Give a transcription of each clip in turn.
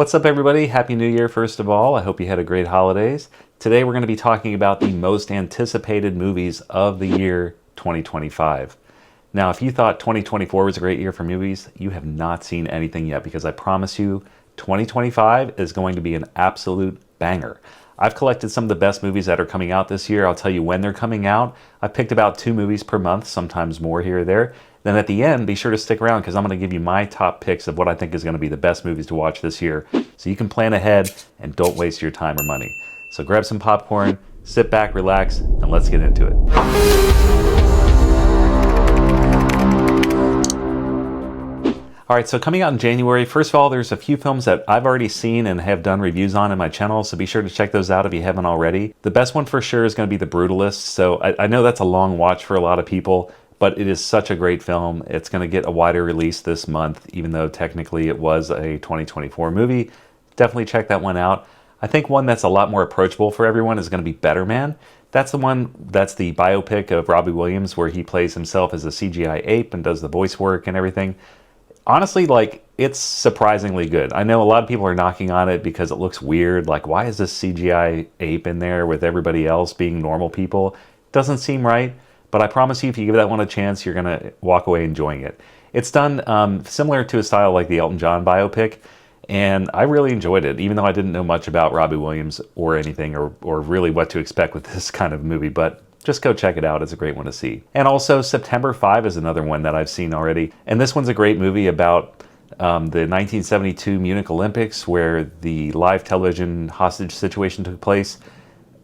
What's up, everybody? Happy New Year, first of all. I hope you had a great holidays. Today we're going to be talking about the most anticipated movies of the year 2025. Now, if you thought 2024 was a great year for movies, you have not seen anything yet, because I promise you 2025 is going to be an absolute banger. I've collected some of the best movies that are coming out this year. I'll tell you when they're coming out. I picked about 2 movies per month, sometimes more here or there. Then at the end, be sure to stick around, because I'm going to give you my top picks of what I think is going to be the best movies to watch this year, so you can plan ahead and don't waste your time or money. So grab some popcorn, sit back, relax, and let's get into it. All right, so coming out in January, first of all, there's a few films that I've already seen and have done reviews on in my channel, so be sure to check those out if you haven't already. The best one for sure is going to be The Brutalist, so I know that's a long watch for a lot of people, but it is such a great film. It's going to get a wider release this month, even though technically it was a 2024 movie. Definitely check that one out. I think one that's a lot more approachable for everyone is going to be Better Man. That's the one, that's the biopic of Robbie Williams, where he plays himself as a CGI ape and does the voice work and everything. Honestly, it's surprisingly good. I know a lot of people are knocking on it because it looks weird. Like, why is this CGI ape in there with everybody else being normal people? Doesn't seem right. But I promise you, if you give that one a chance, you're going to walk away enjoying it. It's done similar to a style like the Elton John biopic, and I really enjoyed it, even though I didn't know much about Robbie Williams or anything, or really what to expect with this kind of movie. But just go check it out. It's a great one to see. And also, September 5 is another one that I've seen already. And this one's a great movie about the 1972 Munich Olympics, where the live television hostage situation took place.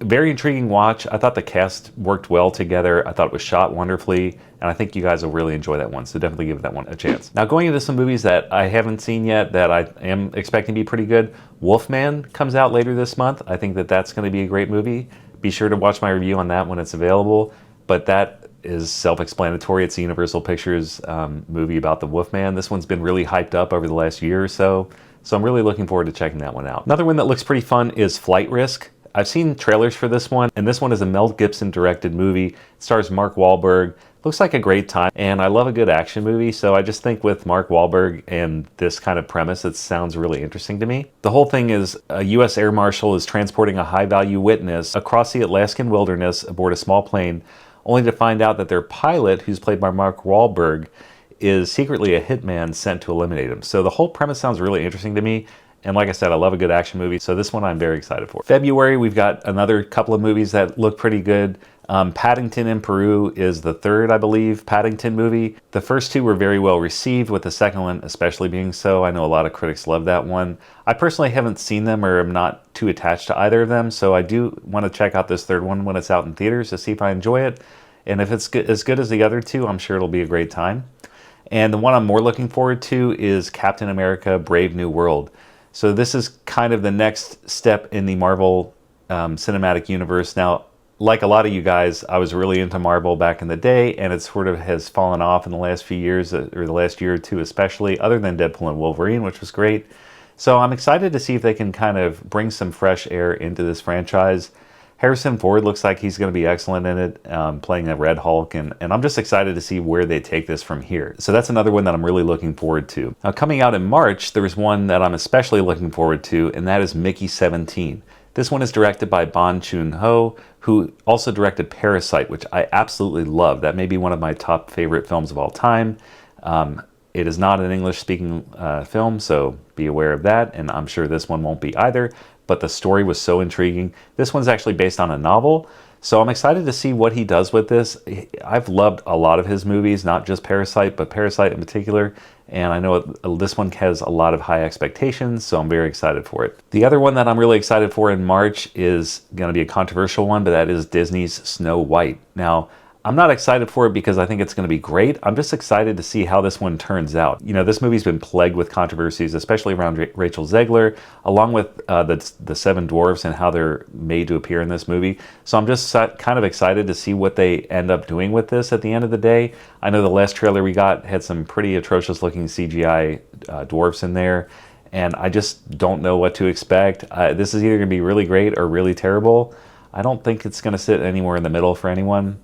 Very intriguing watch. I thought the cast worked well together. I thought it was shot wonderfully, and I think you guys will really enjoy that one, so definitely give that one a chance. Now, going into some movies that I haven't seen yet that I am expecting to be pretty good, Wolfman comes out later this month. I think that that's going to be a great movie. Be sure to watch my review on that when it's available, but that is self-explanatory. It's a Universal Pictures movie about the Wolfman. This one's been really hyped up over the last year or so, so I'm really looking forward to checking that one out. Another one that looks pretty fun is Flight Risk. I've seen trailers for this one, and this one is a Mel Gibson directed movie. It stars Mark Wahlberg. Looks like a great time, and I love a good action movie, so I just think with Mark Wahlberg and this kind of premise, it sounds really interesting to me. The whole thing is a U.S. air marshal is transporting a high-value witness across the Alaskan wilderness aboard a small plane, only to find out that their pilot, who's played by Mark Wahlberg, is secretly a hitman sent to eliminate him. So the whole premise sounds really interesting to me. And like I said, I love a good action movie, so this one I'm very excited for. February, we've got another couple of movies that look pretty good. Paddington in Peru is the third, I believe, Paddington movie. The first 2 were very well received, with the second one especially being so. I know a lot of critics love that one. I personally haven't seen them, or am not too attached to either of them, so I do want to check out this third one when it's out in theaters to see if I enjoy it. And if it's as good as the other 2, I'm sure it'll be a great time. And the one I'm more looking forward to is Captain America: Brave New World. So this is kind of the next step in the Marvel cinematic universe. Now, like a lot of you guys, I was really into Marvel back in the day, and it sort of has fallen off in the last few years, or the last year or two especially, other than Deadpool and Wolverine, which was great. So I'm excited to see if they can kind of bring some fresh air into this franchise. Harrison Ford looks like he's going to be excellent in it, playing a Red Hulk, and I'm just excited to see where they take this from here. So that's another one that I'm really looking forward to. Now, coming out in March, there's one that I'm especially looking forward to, and that is Mickey 17. This one is directed by Bong Joon-ho, who also directed Parasite, which I absolutely love. That may be one of my top favorite films of all time. It is not an English-speaking film, so be aware of that, and I'm sure this one won't be either. But the story was so intriguing. This one's actually based on a novel, so I'm excited to see what he does with this. I've loved a lot of his movies, not just Parasite, but Parasite in particular, and I know this one has a lot of high expectations, so I'm very excited for it. The other one that I'm really excited for in March is going to be a controversial one, but that is Disney's Snow White. Now, I'm not excited for it because I think it's going to be great. I'm just excited to see how this one turns out. You know, this movie's been plagued with controversies, especially around Rachel Zegler, along with the 7 dwarfs and how they're made to appear in this movie. So I'm just kind of excited to see what they end up doing with this at the end of the day. I know the last trailer we got had some pretty atrocious looking CGI dwarfs in there, and I just don't know what to expect. This is either going to be really great or really terrible. I don't think it's going to sit anywhere in the middle for anyone.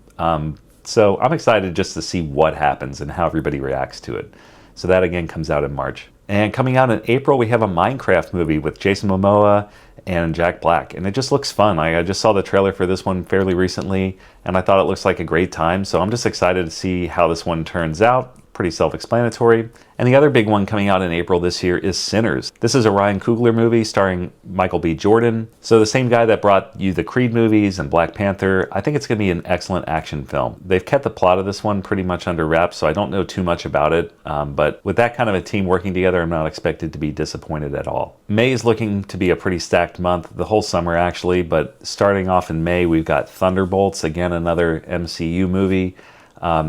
So I'm excited just to see what happens and how everybody reacts to it. So that again comes out in March. And coming out in April, we have a Minecraft movie with Jason Momoa and Jack Black, and it just looks fun. I just saw the trailer for this one fairly recently, and I thought it looks like a great time, so I'm just excited to see how this one turns out. Pretty self-explanatory. And the other big one coming out in April this year is Sinners. This is a Ryan Coogler movie starring Michael B. Jordan. So the same guy that brought you the Creed movies and Black Panther. I think it's going to be an excellent action film. They've kept the plot of this one pretty much under wraps, so I don't know too much about it. But with that kind of a team working together, I'm not expected to be disappointed at all. May is looking to be a pretty stacked month, the whole summer actually, but starting off in May, we've got Thunderbolts, again, another MCU movie.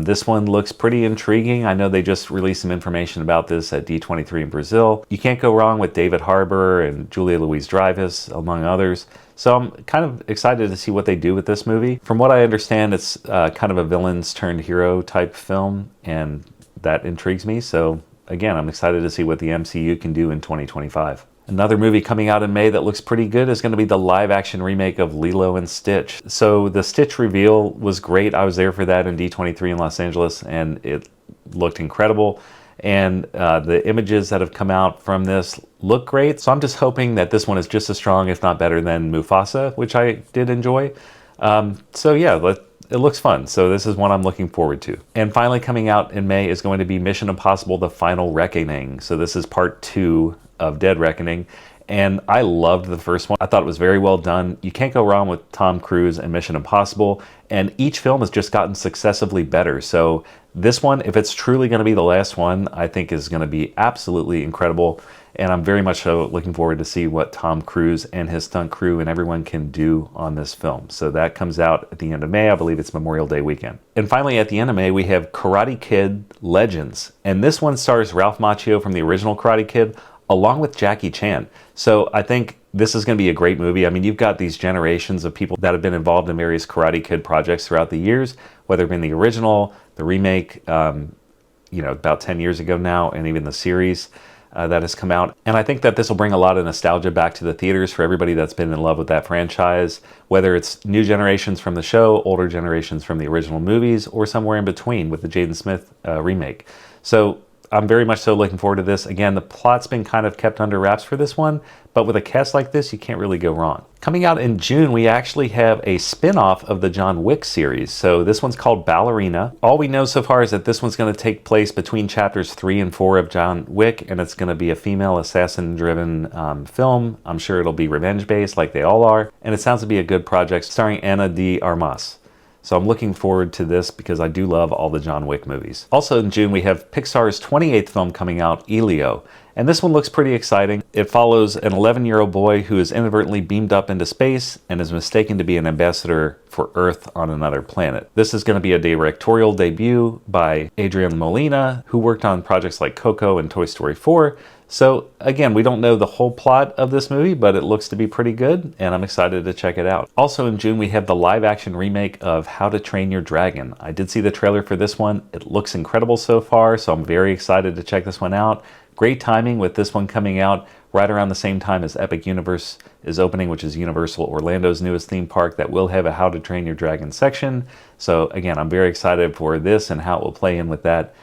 This one looks pretty intriguing. I know they just released some information about this at D23 in Brazil. You can't go wrong with David Harbour and Julia Louis-Dreyfus, among others. So I'm kind of excited to see what they do with this movie. From what I understand, it's kind of a villains turned hero type film, and that intrigues me. So again, I'm excited to see what the MCU can do in 2025. Another movie coming out in May that looks pretty good is going to be the live-action remake of Lilo and Stitch. So the Stitch reveal was great. I was there for that in D23 in Los Angeles, and it looked incredible. And the images that have come out from this look great. So I'm just hoping that this one is just as strong, if not better, than Mufasa, which I did enjoy. So yeah, it looks fun. So this is one I'm looking forward to. And finally coming out in May is going to be Mission Impossible: The Final Reckoning. So this is part 2 of Dead Reckoning, and I loved the first one. I thought it was very well done. You can't go wrong with Tom Cruise and Mission Impossible, and each film has just gotten successively better. So this one, if it's truly going to be the last one, I think is going to be absolutely incredible, and I'm very much so looking forward to see what Tom Cruise and his stunt crew and everyone can do on this film. So that comes out at the end of May. I believe it's Memorial Day weekend. And finally, at the end of May, we have Karate Kid Legends, and this one stars Ralph Macchio from the original Karate Kid, along with Jackie Chan. So I think this is going to be a great movie. I mean, you've got these generations of people that have been involved in various Karate Kid projects throughout the years, whether it be the original, the remake, about 10 years ago now, and even the series that has come out. And I think that this will bring a lot of nostalgia back to the theaters for everybody that's been in love with that franchise, whether it's new generations from the show, older generations from the original movies, or somewhere in between with the Jaden Smith remake. So I'm very much so looking forward to this. Again, the plot's been kind of kept under wraps for this one, but with a cast like this, you can't really go wrong. Coming out in June, we actually have a spin-off of the John Wick series. So this one's called Ballerina. All we know so far is that this one's going to take place between chapters 3 and 4 of John Wick, and it's going to be a female assassin-driven film. I'm sure it'll be revenge-based like they all are, and it sounds to be a good project starring Ana de Armas. So I'm looking forward to this because I do love all the John Wick movies. Also in June, we have Pixar's 28th film coming out, Elio. And this one looks pretty exciting. It follows an 11-year-old boy who is inadvertently beamed up into space and is mistaken to be an ambassador for Earth on another planet. This is going to be a directorial debut by Adrian Molina, who worked on projects like Coco and Toy Story 4. So again, we don't know the whole plot of this movie, but it looks to be pretty good, and I'm excited to check it out. Also in June, we have the live-action remake of How to Train Your Dragon. I did see the trailer for this one. It looks incredible so far, so I'm very excited to check this one out. Great timing with this one coming out right around the same time as Epic Universe is opening, which is Universal Orlando's newest theme park that will have a How to Train Your Dragon section. So again, I'm very excited for this and how it will play in with that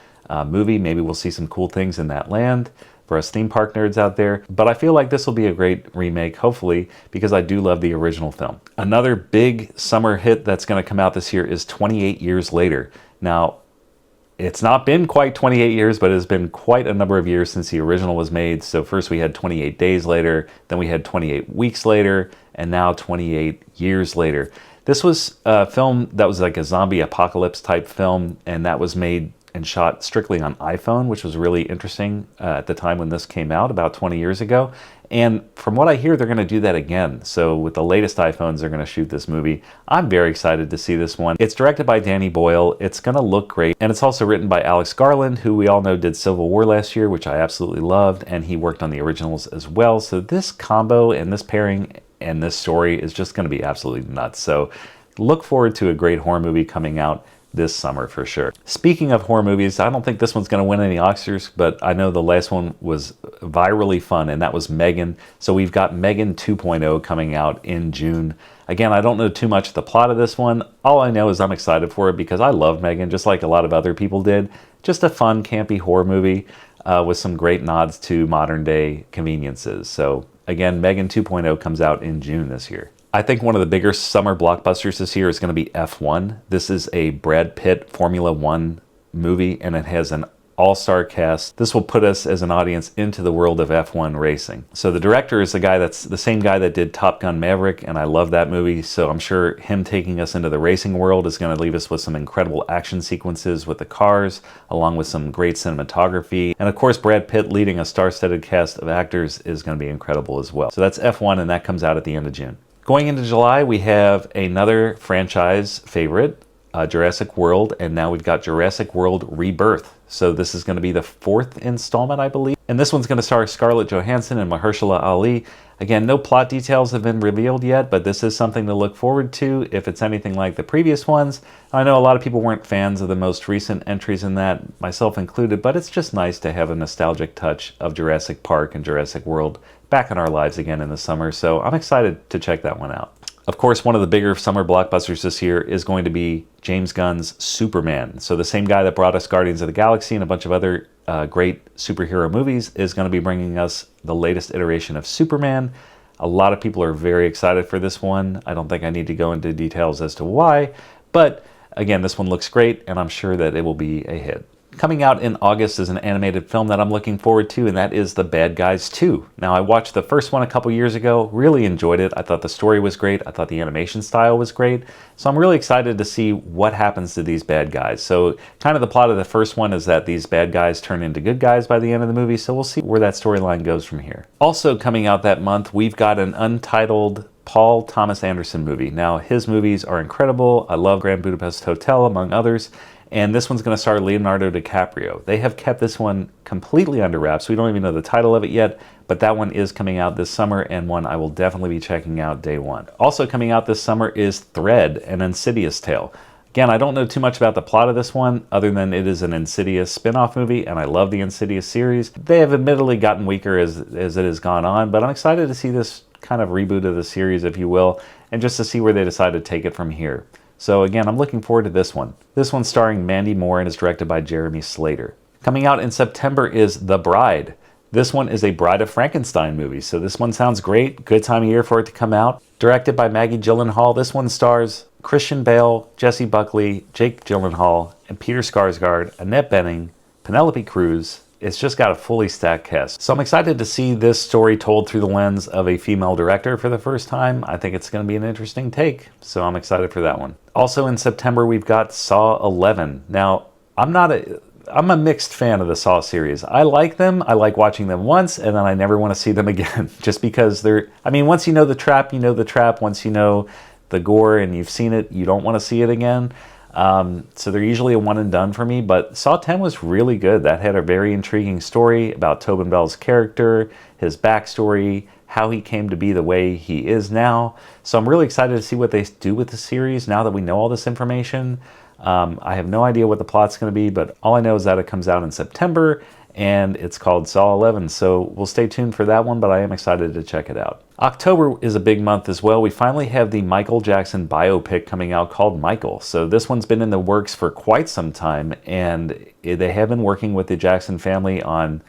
movie. Maybe we'll see some cool things in that land for us theme park nerds out there. But I feel like this will be a great remake, hopefully, because I do love the original film. Another big summer hit that's going to come out this year is 28 Years Later. Now, it's not been quite 28 years, but it has been quite a number of years since the original was made. So first we had 28 Days Later, then we had 28 Weeks Later, and now 28 Years Later. This was a film that was like a zombie apocalypse type film, and that was made and shot strictly on iPhone, which was really interesting at the time when this came out about 20 years ago. And from what I hear, they're going to do that again. So with the latest iPhones, they're going to shoot this movie. I'm very excited to see this one. It's directed by Danny Boyle. It's going to look great. And it's also written by Alex Garland, who we all know did Civil War last year, which I absolutely loved. And he worked on the originals as well. So this combo and this pairing and this story is just going to be absolutely nuts. So look forward to a great horror movie coming out this summer for sure. Speaking of horror movies, I don't think this one's going to win any Oscars, but I know the last one was virally fun, and that was Megan. So we've got Megan 2.0 coming out in June. Again, I don't know too much of the plot of this one. All I know is I'm excited for it because I love Megan, just like a lot of other people did. Just a fun, campy horror movie. with some great nods to modern day conveniences. So again, Megan 2.0 comes out in June this year. I think one of the bigger summer blockbusters this year is going to be F1. This is a Brad Pitt Formula One movie, and it has an all-star cast. This will put us as an audience into the world of F1 racing. So the director is the same guy that did Top Gun Maverick, and I love that movie. So I'm sure him taking us into the racing world is going to leave us with some incredible action sequences with the cars, along with some great cinematography. And of course, Brad Pitt leading a star-studded cast of actors is going to be incredible as well. So that's F1, and that comes out at the end of June. Going into July, we have another franchise favorite, Jurassic World, and now we've got Jurassic World Rebirth. So this is going to be the 4th installment, I believe. And this one's going to star Scarlett Johansson and Mahershala Ali. Again, no plot details have been revealed yet, but this is something to look forward to if it's anything like the previous ones. I know a lot of people weren't fans of the most recent entries in that, myself included, but it's just nice to have a nostalgic touch of Jurassic Park and Jurassic World back in our lives again in the summer. So I'm excited to check that one out. Of course, one of the bigger summer blockbusters this year is going to be James Gunn's Superman. So the same guy that brought us Guardians of the Galaxy and a bunch of other great superhero movies is going to be bringing us the latest iteration of Superman. A lot of people are very excited for this one. I don't think I need to go into details as to why, but again, this one looks great, and I'm sure that it will be a hit. Coming out in August is an animated film that I'm looking forward to, and that is The Bad Guys 2. Now, I watched the first one a couple years ago, really enjoyed it. I thought the story was great. I thought the animation style was great. So I'm really excited to see what happens to these bad guys. So kind of the plot of the first one is that these bad guys turn into good guys by the end of the movie, so we'll see where that storyline goes from here. Also coming out that month, we've got an untitled Paul Thomas Anderson movie. Now, his movies are incredible. I love Grand Budapest Hotel, among others. And this one's going to star Leonardo DiCaprio. They have kept this one completely under wraps. We don't even know the title of it yet, but that one is coming out this summer, and one I will definitely be checking out day one. Also coming out this summer is Thread, an Insidious tale. Again, I don't know too much about the plot of this one, other than it is an Insidious spin-off movie, and I love the Insidious series. They have admittedly gotten weaker as it has gone on, but I'm excited to see this kind of reboot of the series, if you will, and just to see where they decide to take it from here. So again, I'm looking forward to this one. This one's starring Mandy Moore and is directed by Jeremy Slater. Coming out in September is The Bride. This one is a Bride of Frankenstein movie, so this one sounds great. Good time of year for it to come out. Directed by Maggie Gyllenhaal, this one stars Christian Bale, Jessie Buckley, Jake Gyllenhaal, and Peter Skarsgård, Annette Bening, Penelope Cruz. It's just got a fully stacked cast. So I'm excited to see this story told through the lens of a female director for the first time. I think it's going to be an interesting take, so I'm excited for that one. Also in September, we've got Saw 11. Now, I'm a mixed fan of the Saw series. I like them. I like watching them once, and then I never want to see them again, just because once you know the trap, you know the trap. Once you know the gore and you've seen it, you don't want to see it again. So they're usually a one and done for me, but Saw 10 was really good. That had a very intriguing story about Tobin Bell's character, his backstory, how he came to be the way he is now. So I'm really excited to see what they do with the series now that we know all this information. I have no idea what the plot's going to be, but all I know is that it comes out in September, and it's called Saw 11, so we'll stay tuned for that one, but I am excited to check it out. October is a big month as well. We finally have the Michael Jackson biopic coming out called Michael. So this one's been in the works for quite some time, and they have been working with the Jackson family on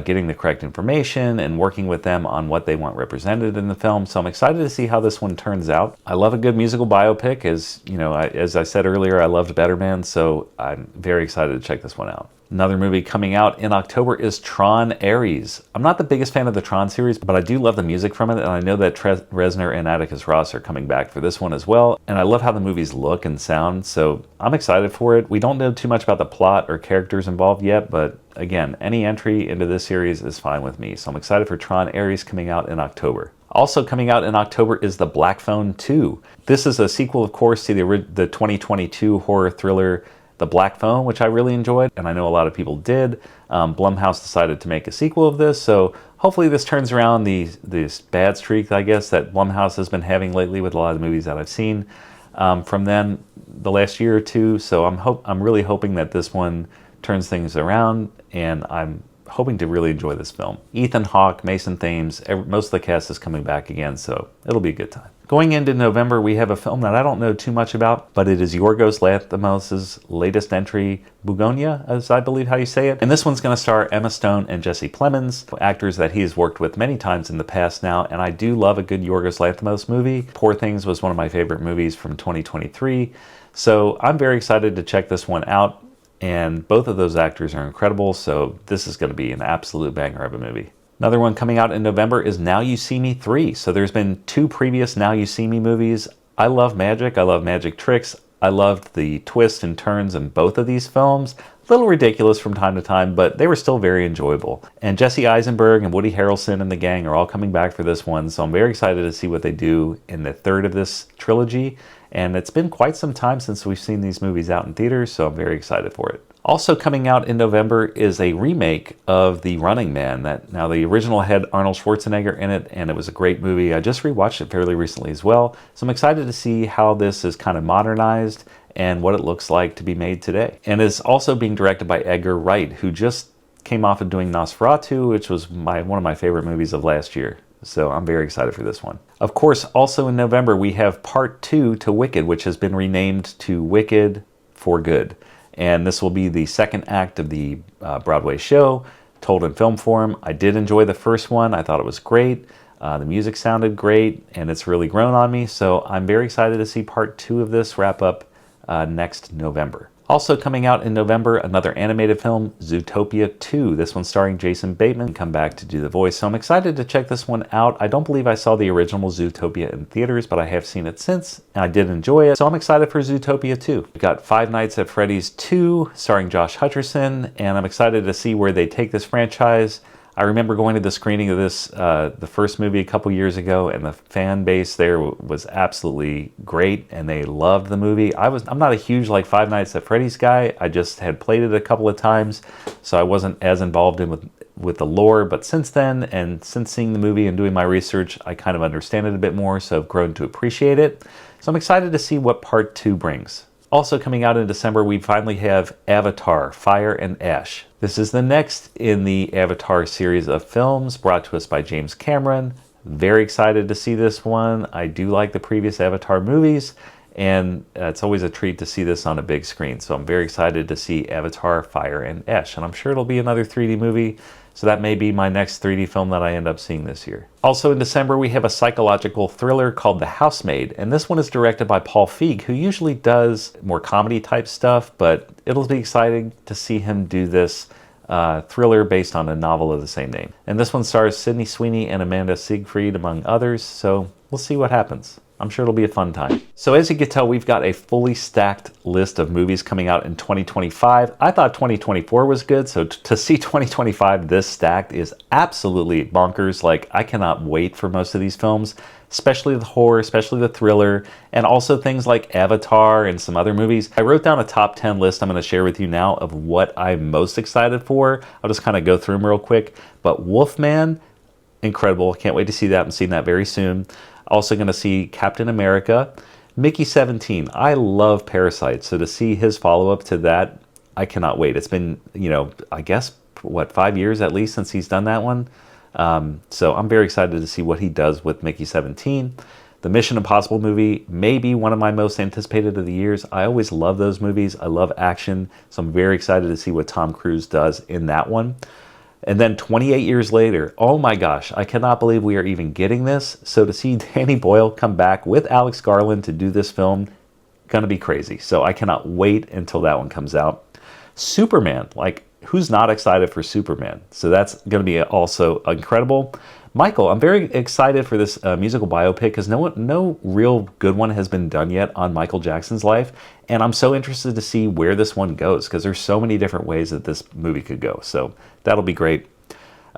getting the correct information and working with them on what they want represented in the film. So I'm excited to see how this one turns out. I love a good musical biopic. As I said earlier, I loved Better Man, so I'm very excited to check this one out. Another movie coming out in October is Tron Ares. I'm not the biggest fan of the Tron series, but I do love the music from it, and I know that Trent Reznor and Atticus Ross are coming back for this one as well, and I love how the movies look and sound, so I'm excited for it. We don't know too much about the plot or characters involved yet, but again, any entry into this series is fine with me, so I'm excited for Tron Ares coming out in October. Also coming out in October is The Black Phone 2. This is a sequel, of course, to the 2022 horror thriller The Black Phone, which I really enjoyed, and I know a lot of people did. Blumhouse decided to make a sequel of this, so hopefully this turns around this bad streak, I guess, that Blumhouse has been having lately with a lot of movies that I've seen from them the last year or two. So I'm really hoping that this one turns things around, and I'm hoping to really enjoy this film. Ethan Hawke, Mason Thames, most of the cast is coming back again, so it'll be a good time. Going into November, we have a film that I don't know too much about, but it is Yorgos Lanthimos' latest entry, Bugonia, as I believe how you say it. And this one's going to star Emma Stone and Jesse Plemons, actors that he's worked with many times in the past now, and I do love a good Yorgos Lanthimos movie. Poor Things was one of my favorite movies from 2023, so I'm very excited to check this one out, and both of those actors are incredible, so this is going to be an absolute banger of a movie. Another one coming out in November is Now You See Me 3. So there's been 2 previous Now You See Me movies. I love magic. I love magic tricks. I loved the twists and turns in both of these films. A little ridiculous from time to time, but they were still very enjoyable. And Jesse Eisenberg and Woody Harrelson and the gang are all coming back for this one, so I'm very excited to see what they do in the third of this trilogy. And it's been quite some time since we've seen these movies out in theaters, so I'm very excited for it. Also coming out in November is a remake of The Running Man. Now the original had Arnold Schwarzenegger in it, and it was a great movie. I just rewatched it fairly recently as well, so I'm excited to see how this is kind of modernized and what it looks like to be made today. And it's also being directed by Edgar Wright, who just came off of doing Nosferatu, which was one of my favorite movies of last year. So I'm very excited for this one. Of course, also in November, we have Part 2 to Wicked, which has been renamed to Wicked for Good. And this will be the second act of the Broadway show, told in film form. I did enjoy the first one. I thought it was great. The music sounded great, and it's really grown on me. So I'm very excited to see Part 2 of this wrap up next November. Also coming out in November, another animated film, Zootopia 2. This one starring Jason Bateman, come back to do the voice. So I'm excited to check this one out. I don't believe I saw the original Zootopia in theaters, but I have seen it since, and I did enjoy it. So I'm excited for Zootopia 2. We've got Five Nights at Freddy's 2, starring Josh Hutcherson, and I'm excited to see where they take this franchise. I remember going to the screening of this, the first movie a couple years ago, and the fan base there was absolutely great, and they loved the movie. I'm not a huge like Five Nights at Freddy's guy. I just had played it a couple of times, so I wasn't as involved with the lore. But since then, and since seeing the movie and doing my research, I kind of understand it a bit more, so I've grown to appreciate it. So I'm excited to see what Part 2 brings. Also coming out in December, we finally have Avatar: Fire and Ash. This is the next in the Avatar series of films brought to us by James Cameron. Very excited to see this one. I do like the previous Avatar movies, and it's always a treat to see this on a big screen. So I'm very excited to see Avatar: Fire and Ash, and I'm sure it'll be another 3D movie. So that may be my next 3D film that I end up seeing this year. Also in December, we have a psychological thriller called The Housemaid, and this one is directed by Paul Feig, who usually does more comedy type stuff, but it'll be exciting to see him do this thriller based on a novel of the same name. And this one stars Sydney Sweeney and Amanda Seyfried, among others, so we'll see what happens. I'm sure it'll be a fun time. So as you can tell, we've got a fully stacked list of movies coming out in 2025. I thought 2024 was good, so to see 2025 this stacked is absolutely bonkers. Like, I cannot wait for most of these films, especially the horror, especially the thriller, and also things like Avatar and some other movies. I wrote down a top 10 list I'm going to share with you now of what I'm most excited for. I'll just kind of go through them real quick. But Wolfman, incredible. Can't wait to see that. I'm seeing that very soon. Also going to see Captain America. Mickey 17. I love Parasite, so to see his follow-up to that, I cannot wait. It's been, I guess, 5 years at least since he's done that one. So I'm very excited to see what he does with Mickey 17. The Mission Impossible movie may be one of my most anticipated of the years. I always love those movies. I love action, so I'm very excited to see what Tom Cruise does in that one. And then 28 years later, oh my gosh, I cannot believe we are even getting this. So to see Danny Boyle come back with Alex Garland to do this film, gonna be crazy. So I cannot wait until that one comes out. Superman, like, who's not excited for Superman? So that's gonna be also incredible. Michael, I'm very excited for this musical biopic because no real good one has been done yet on Michael Jackson's life. And I'm so interested to see where this one goes because there's so many different ways that this movie could go. So that'll be great.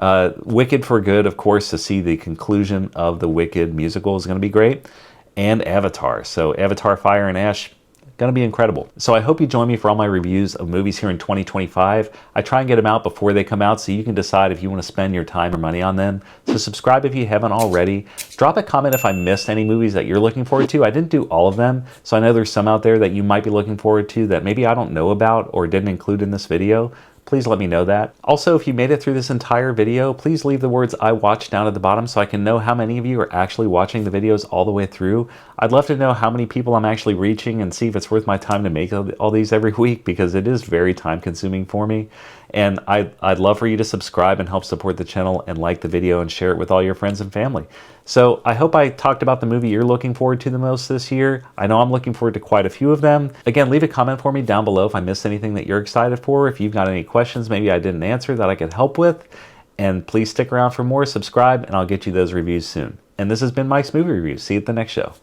Wicked for Good, of course, to see the conclusion of the Wicked musical is going to be great. And Avatar. So Avatar: Fire and Ash, going to be incredible. So I hope you join me for all my reviews of movies here in 2025. I try and get them out before they come out so you can decide if you want to spend your time or money on them. So subscribe if you haven't already. Drop a comment if I missed any movies that you're looking forward to. I didn't do all of them, so I know there's some out there that you might be looking forward to that maybe I don't know about or didn't include in this video. please let me know that. Also, if you made it through this entire video, please leave the words "I watched" down at the bottom so I can know how many of you are actually watching the videos all the way through. I'd love to know how many people I'm actually reaching and see if it's worth my time to make all these every week, because it is very time consuming for me. And I'd love for you to subscribe and help support the channel, and like the video and share it with all your friends and family. So I hope I talked about the movie you're looking forward to the most this year. I know I'm looking forward to quite a few of them. Again, leave a comment for me down below if I missed anything that you're excited for. If you've got any questions maybe I didn't answer that I could help with. And please stick around for more, subscribe, and I'll get you those reviews soon. And this has been Mike's Movie Review. See you at the next show.